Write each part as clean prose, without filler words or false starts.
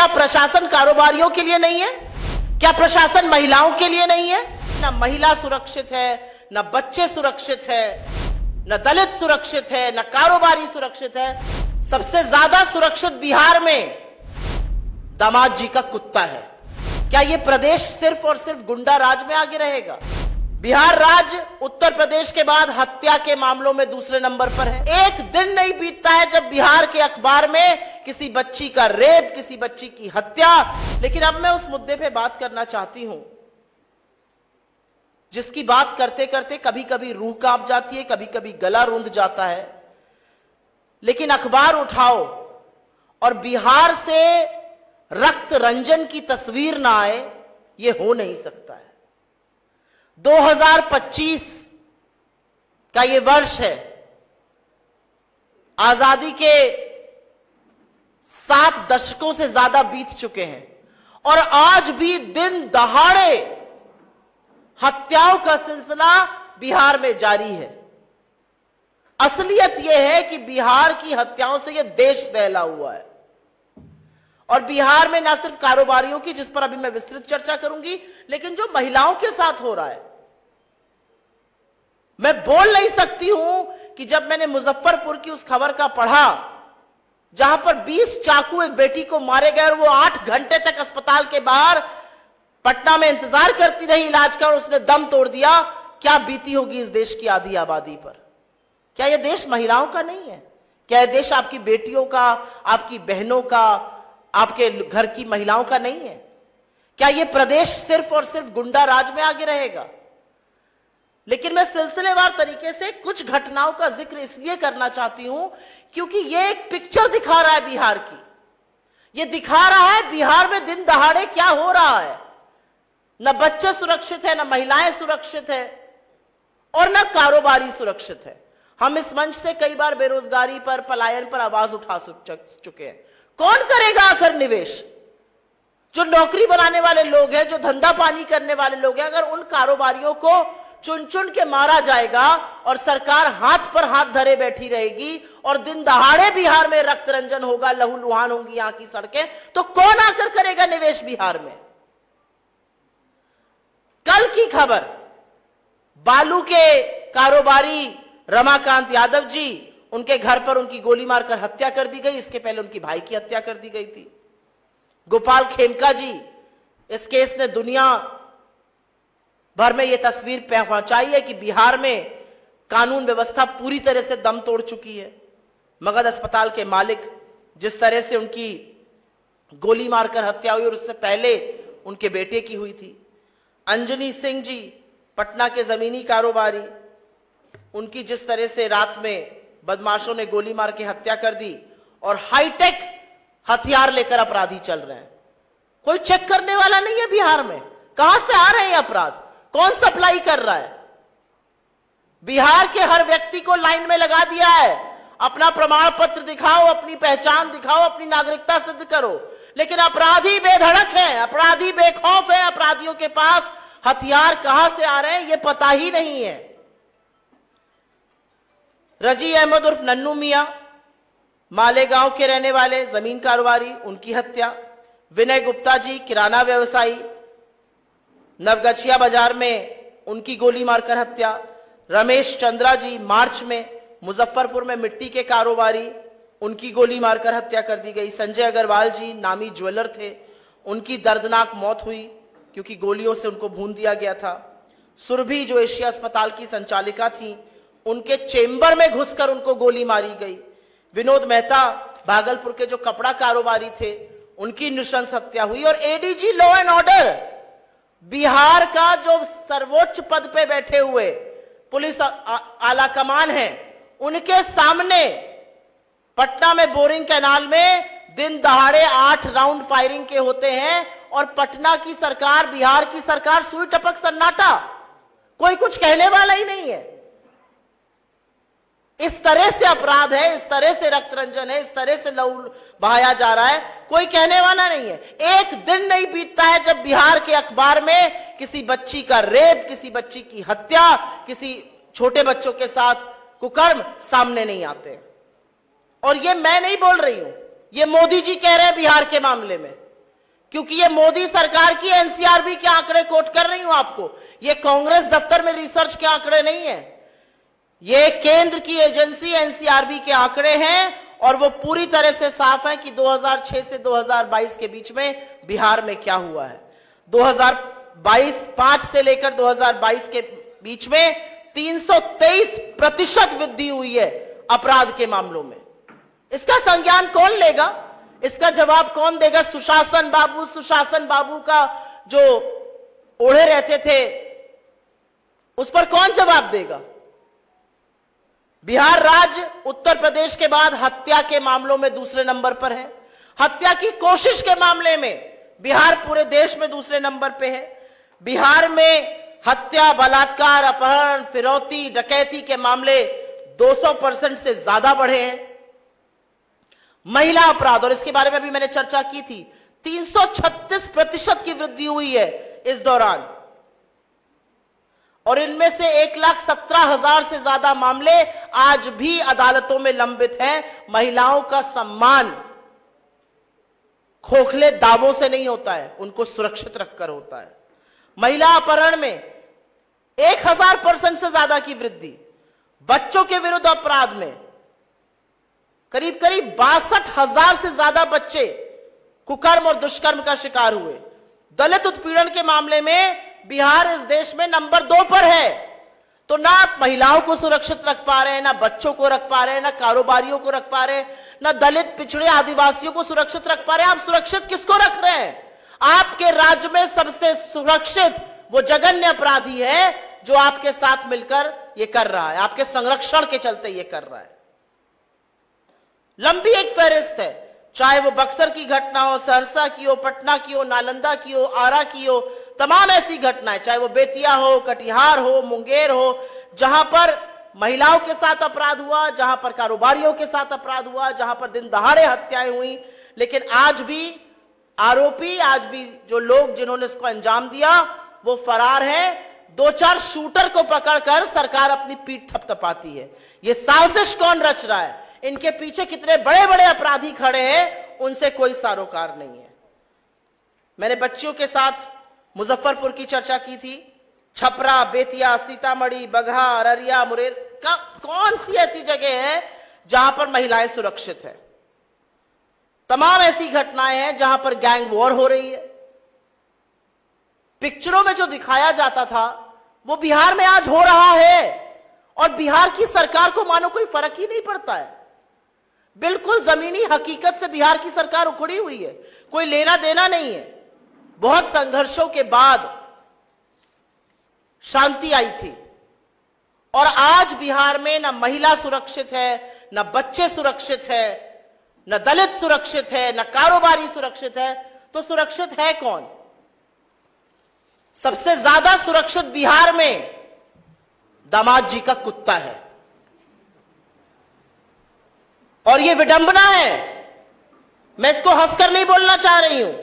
क्या प्रशासन कारोबारियों के लिए नहीं है? क्या प्रशासन महिलाओं के लिए नहीं है? ना महिला सुरक्षित है, ना बच्चे सुरक्षित है, न दलित सुरक्षित है, न कारोबारी सुरक्षित है। सबसे ज्यादा सुरक्षित बिहार में दामाद जी का कुत्ता है। क्या यह प्रदेश सिर्फ और सिर्फ गुंडा राज में आगे रहेगा? बिहार राज्य उत्तर प्रदेश के बाद हत्या के मामलों में दूसरे नंबर पर है। एक दिन नहीं बीतता है जब बिहार के अखबार में किसी बच्ची का रेप, किसी बच्ची की हत्या। लेकिन अब मैं उस मुद्दे पे बात करना चाहती हूं जिसकी बात करते करते कभी कभी रूह कांप जाती है, कभी कभी गला रूंध जाता है। लेकिन अखबार उठाओ और बिहार से रक्त रंजन की तस्वीर ना आए, यह हो नहीं सकता है। 2025 का यह वर्ष है। आजादी के 7 दशकों से ज्यादा बीत चुके हैं और आज भी दिन दहाड़े हत्याओं का सिलसिला बिहार में जारी है। असलियत यह है कि बिहार की हत्याओं से यह देश दहला हुआ है। और बिहार में न सिर्फ कारोबारियों की, जिस पर अभी मैं विस्तृत चर्चा करूंगी, लेकिन जो महिलाओं के साथ हो रहा है। मैं बोल नहीं सकती हूं कि जब मैंने मुजफ्फरपुर की उस खबर का पढ़ा जहां पर 20 चाकू एक बेटी को मारे गए और वो 8 घंटे तक अस्पताल के बाहर पटना में इंतजार करती रही इलाज का और उसने दम तोड़ दिया, क्या बीती होगी इस देश की आधी आबादी पर? क्या यह देश महिलाओं का नहीं है? क्या यह देश आपकी बेटियों का, आपकी बहनों का, आपके घर की महिलाओं का नहीं है? क्या यह प्रदेश सिर्फ और सिर्फ गुंडा राज में आगे रहेगा? लेकिन मैं सिलसिलेवार तरीके से कुछ घटनाओं का जिक्र इसलिए करना चाहती हूं क्योंकि यह एक पिक्चर दिखा रहा है बिहार की। यह दिखा रहा है बिहार में दिन दहाड़े क्या हो रहा है। न बच्चे सुरक्षित है, न महिलाएं सुरक्षित है और न कारोबारी सुरक्षित है। हम इस मंच से कई बार बेरोजगारी पर, पलायन पर आवाज उठा चुके हैं। कौन करेगा आखिर निवेश? जो नौकरी बनाने वाले लोग हैं, जो धंधा पानी करने वाले लोग हैं, अगर उन कारोबारियों को चुन चुन के मारा जाएगा और सरकार हाथ पर हाथ धरे बैठी रहेगी और दिन दहाड़े बिहार में रक्त रंजन होगा, लहूलुहान होंगी यहां की सड़कें, तो कौन आकर करेगा निवेश बिहार में? कल की खबर, बालू के कारोबारी रमाकांत यादव जी, उनके घर पर उनकी गोली मारकर हत्या कर दी गई। इसके पहले उनकी भाई की हत्या कर दी गई थी। गोपाल खेमका जी, इस केस ने दुनिया भर में यह तस्वीर पहुंचाई है कि बिहार में कानून व्यवस्था पूरी तरह से दम तोड़ चुकी है। मगध अस्पताल के मालिक, जिस तरह से उनकी गोली मारकर हत्या हुई और उससे पहले उनके बेटे की हुई थी। अंजनी सिंह जी, पटना के जमीनी कारोबारी, उनकी जिस तरह से रात में बदमाशों ने गोली मार के हत्या कर दी और हाईटेक हथियार लेकर अपराधी चल रहे हैं। कोई चेक करने वाला नहीं है बिहार में। कहां से आ रहे हैं अपराध? कौन सप्लाई कर रहा है? बिहार के हर व्यक्ति को लाइन में लगा दिया है। अपना प्रमाण पत्र दिखाओ, अपनी पहचान दिखाओ, अपनी नागरिकता सिद्ध करो। लेकिन अपराधी बेधड़क है, अपराधी बेखौफ है। अपराधियों के पास हथियार कहां से आ रहे हैं यह पता ही नहीं है। रजी अहमद उर्फ नन्नू मियां, मालेगांव के रहने वाले जमीन कारोबारी, उनकी हत्या। विनय गुप्ता जी, किराना व्यवसायी, नवगछिया बाजार में उनकी गोली मारकर हत्या। रमेश चंद्रा जी, मार्च में मुजफ्फरपुर में मिट्टी के कारोबारी, उनकी गोली मारकर हत्या कर दी गई। संजय अग्रवाल जी, नामी ज्वेलर थे, उनकी दर्दनाक मौत हुई क्योंकि गोलियों से उनको भून दिया गया था। सुरभि, जो एशिया अस्पताल की संचालिका थी, उनके चेंबर में घुसकर उनको गोली मारी गई। विनोद मेहता, भागलपुर के जो कपड़ा कारोबारी थे, उनकी नृशंस हत्या हुई। और ADG law and order, Bihar का जो सर्वोच्च पद पे बैठे हुए पुलिस आला कमान है, उनके सामने पटना में बोरिंग कैनाल में दिन दहाड़े 8 राउंड फायरिंग के होते हैं और पटना की सरकार, बिहार की सरकार सुई टपक सन्नाटा, कोई कुछ कहने वाला ही नहीं है। इस तरह से अपराध है, इस तरह से रक्त रंजन है, इस तरह से लहू बहाया जा रहा है, कोई कहने वाला नहीं है। एक दिन नहीं बीतता है जब बिहार के अखबार में किसी बच्ची का रेप, किसी बच्ची की हत्या, किसी छोटे बच्चों के साथ कुकर्म सामने नहीं आते। और ये मैं नहीं बोल रही हूं, ये मोदी जी कह रहे हैं बिहार के मामले में। क्योंकि ये मोदी सरकार की एनसीआरबी के आंकड़े कोट कर रही हूं आपको, ये कांग्रेस दफ्तर में रिसर्च के आंकड़े नहीं है, ये केंद्र की एजेंसी एनसीआरबी के आंकड़े हैं और वो पूरी तरह से साफ है कि 2006 से 2022 के बीच में बिहार में क्या हुआ है। 2022 से लेकर 2022 के बीच में 323% वृद्धि हुई है अपराध के मामलों में। इसका संज्ञान कौन लेगा, इसका जवाब कौन देगा? सुशासन बाबू का जो ओढ़े रहते थे उस पर कौन जवाब देगा? बिहार राज्य उत्तर प्रदेश के बाद हत्या के मामलों में दूसरे नंबर पर है। हत्या की कोशिश के मामले में बिहार पूरे देश में दूसरे नंबर पे है। बिहार में हत्या, बलात्कार, अपहरण, फिरौती, डकैती के मामले 200% से ज्यादा बढ़े हैं। महिला अपराध, और इसके बारे में भी मैंने चर्चा की थी, 336% की वृद्धि हुई है इस दौरान, और इनमें से 1,17,000 से ज्यादा मामले आज भी अदालतों में लंबित हैं। महिलाओं का सम्मान खोखले दावों से नहीं होता है, उनको सुरक्षित रखकर होता है। महिला अपहरण में 1000% से ज्यादा की वृद्धि। बच्चों के विरुद्ध अपराध में करीब 62,000 से ज्यादा बच्चे कुकर्म और दुष्कर्म का शिकार हुए। दलित उत्पीड़न के मामले में बिहार इस देश में नंबर 2 पर है। तो ना आप महिलाओं को सुरक्षित रख पा रहे हैं, ना बच्चों को रख पा रहे हैं, ना कारोबारियों को रख पा रहे हैं, ना दलित, पिछड़े, आदिवासियों को सुरक्षित रख पा रहे हैं। आप सुरक्षित किसको रख रहे हैं? आपके राज्य में सबसे सुरक्षित वो जघन्य अपराधी है जो आपके साथ मिलकर ये कर रहा है, आपके संरक्षण के चलते ये कर रहा है। लंबी एक फहरिस्त है, चाहे वो बक्सर की घटना हो, सहरसा की हो, पटना की हो, नालंदा की हो, आरा की हो, तमाम ऐसी घटनाएं, चाहे वो बेतिया हो, कटिहार हो, मुंगेर हो, जहां पर महिलाओं के साथ अपराध हुआ, जहां पर कारोबारियों के साथ अपराध हुआ, जहां पर दिन दहाड़े हत्याएं हुई। लेकिन आज भी आरोपी, आज भी जो लोग जिन्होंने इसको अंजाम दिया वो फरार है। 2-4 शूटर को पकड़कर सरकार अपनी पीठ थपथपाती है। ये साजिश कौन रच रहा है, इनके पीछे कितने बड़े बड़े अपराधी खड़े हैं, उनसे कोई सारोकार नहीं है। मैंने बच्चियों के साथ मुजफ्फरपुर की चर्चा की थी। छपरा, बेतिया, सीतामढ़ी, बगहा, अररिया, मुंगेर का कौन सी ऐसी जगह है जहां पर महिलाएं सुरक्षित है? तमाम ऐसी घटनाएं हैं जहां पर गैंग वॉर हो रही है। पिक्चरों में जो दिखाया जाता था वो बिहार में आज हो रहा है, और बिहार की सरकार को मानो कोई फर्क ही नहीं पड़ता है। बिल्कुल जमीनी हकीकत से बिहार की सरकार उखड़ी हुई है, कोई लेना देना नहीं है। बहुत संघर्षों के बाद शांति आई थी, और आज बिहार में ना महिला सुरक्षित है, ना बच्चे सुरक्षित है, ना दलित सुरक्षित है, ना कारोबारी सुरक्षित है। तो सुरक्षित है कौन? सबसे ज्यादा सुरक्षित बिहार में दामाद जी का कुत्ता है, और यह विडंबना है। मैं इसको हंसकर नहीं बोलना चाह रही हूं,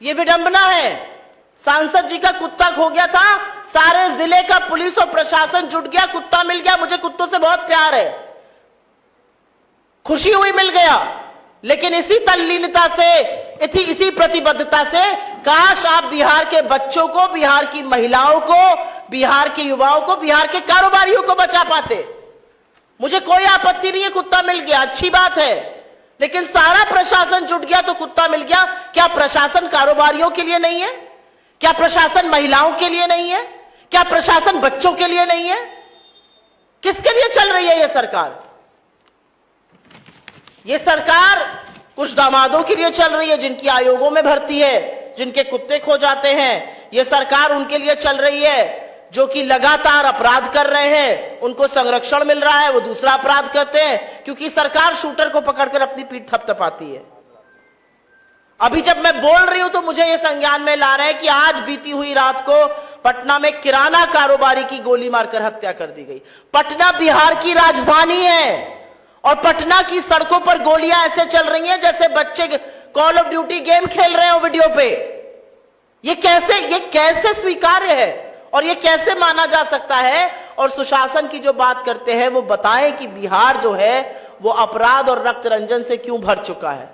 यह विडंबना है। सांसद जी का कुत्ता खो गया था, सारे जिले का पुलिस और प्रशासन जुट गया, कुत्ता मिल गया। मुझे कुत्तों से बहुत प्यार है, खुशी हुई मिल गया। लेकिन इसी तल्लीनता से, इसी प्रतिबद्धता से काश आप बिहार के बच्चों को, बिहार की महिलाओं को, बिहार के युवाओं को, बिहार के कारोबारियों को बचा पाते। मुझे कोई आपत्ति नहीं है, कुत्ता मिल गया, अच्छी बात है। लेकिन सारा प्रशासन जुट गया तो कुत्ता मिल गया। क्या प्रशासन कारोबारियों के लिए नहीं है? क्या प्रशासन महिलाओं के लिए नहीं है? क्या प्रशासन बच्चों के लिए नहीं है? किसके लिए चल रही है यह सरकार? यह सरकार कुछ दामादों के लिए चल रही है जिनकी आयोगों में भर्ती है, जिनके कुत्ते खो जाते हैं। यह सरकार उनके लिए चल रही है जो कि लगातार अपराध कर रहे हैं, उनको संरक्षण मिल रहा है, वो दूसरा अपराध करते हैं, क्योंकि सरकार शूटर को पकड़कर अपनी पीठ थपथपाती है। अभी जब मैं बोल रही हूं तो मुझे यह संज्ञान में ला रहे हैं कि आज बीती हुई रात को पटना में किराना कारोबारी की गोली मारकर हत्या कर दी गई। पटना बिहार की राजधानी है, और पटना की सड़कों पर गोलियां ऐसे चल रही हैं जैसे बच्चे कॉल ऑफ ड्यूटी गेम खेल रहे हो वीडियो पे। ये कैसे स्वीकार्य है, और ये कैसे माना जा सकता है? और सुशासन की जो बात करते हैं वो बताएं कि बिहार जो है वो अपराध और रक्त रंजन से क्यों भर चुका है।